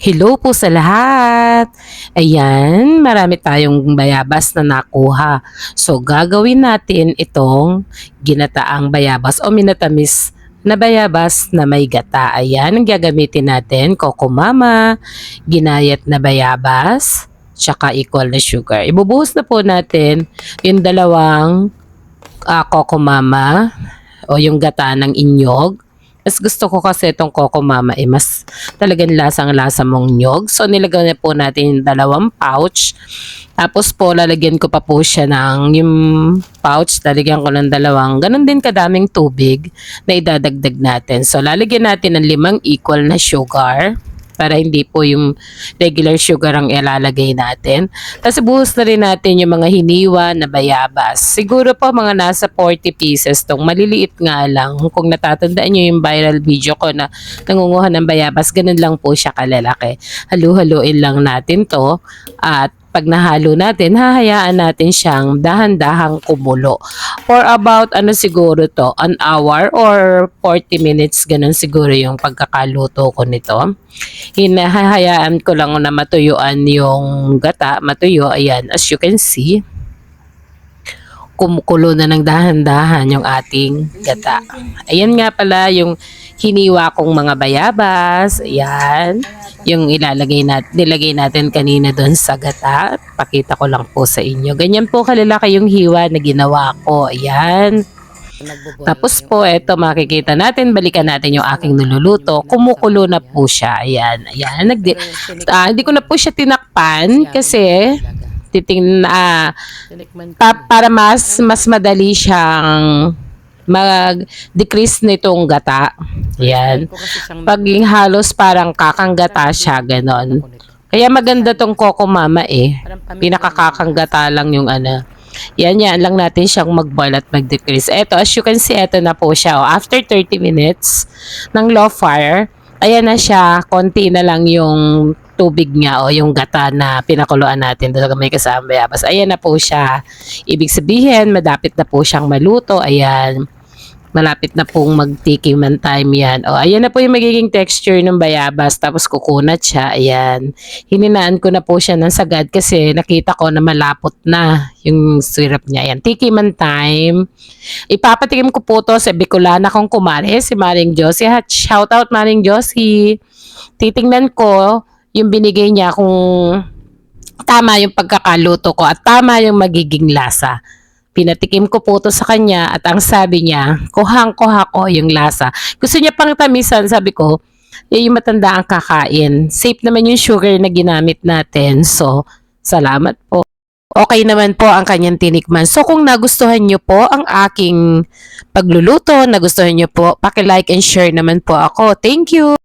Hello po sa lahat! Ayan, marami tayong bayabas na nakuha. So, gagawin natin itong ginataang bayabas o minatamis na bayabas na may gata. Ayan, ang gagamitin natin, Coco Mama, ginayat na bayabas, tsaka equal na sugar. Ibubuhos na po natin yung dalawang Coco Mama o yung gata ng inyog. Mas gusto ko kasi itong Coco Mama mas talagang lasang-lasa mong nyog. So nilagay na po natin yung dalawang pouch. Tapos po lalagyan ko pa po siya ng yung pouch, lalagyan ko ng dalawang ganun din kadaming tubig na idadagdag natin. So lalagyan natin ng 5 equal na sugar para hindi po yung regular sugar ang ilalagay natin. Tapos buhos na rin natin yung mga hiniwa na bayabas. Siguro po mga nasa 40 pieces tong maliliit nga lang. Kung natatandaan nyo yung viral video ko na nangunguha ng bayabas, ganun lang po siya kalalaki. Halu-haluin lang natin to at pag nahalo natin, hahayaan natin siyang dahan-dahang kumulo. For about, siguro to, an hour or 40 minutes, ganun siguro yung pagkakaluto ko nito. Hinahayaan ko lang na matuyuan yung gata, matuyo, ayan, as you can see. Kumukulo na ng dahan-dahan yung ating gata. Ayan nga pala yung hiniwa kong mga bayabas, ayan. Yung nilagay natin kanina doon sa gata. Pakita ko lang po sa inyo. Ganyan po kalalaki yung hiwa na ginawa ko. Ayan. Tapos po, eto makikita natin, balikan natin yung aking niluluto. Kumukulo na po siya. Ayan. Ayan. Hindi ko na po siya tinakpan kasi para mas madali siyang mag-decrease nitong gata. Yan. Pag halos parang kakanggata siya, ganon. Kaya maganda tong Coco Mama Pinakakakanggata lang yung Yan lang natin siyang mag-boil at mag-decrease. Eto, as you can see, eto na po siya. After 30 minutes ng low fire, ayan na siya. Konti na lang yung tubig niya o yung gata na pinakuluan natin doon may kasama bayabas. Ayan na po siya. Ibig sabihin, madapit na po siyang maluto. Ayan. Malapit na pong magtikiman time yan. O, ayan na po yung magiging texture ng bayabas. Tapos kukunat siya. Ayan. Hininaan ko na po siya ng sagad kasi nakita ko na malapot na yung syrup niya. Ayan. Tikiman time. Ipapatikim ko po to sa Bicolana kong kumare, si Maring Josie. Shout out Maring Josie. Titingnan ko yung binigay niya kung tama yung pagkakaluto ko at tama yung magiging lasa. Pinatikim ko po to sa kanya at ang sabi niya, kuhang-kuha ko yung lasa. Gusto niya pang tamisan, sabi ko, yung matanda ang kakain. Safe naman yung sugar na ginamit natin. So, salamat po. Okay naman po ang kanyang tinikman. So, kung nagustuhan niyo po ang aking pagluluto, nagustuhan niyo po, paki-like and share naman po ako. Thank you!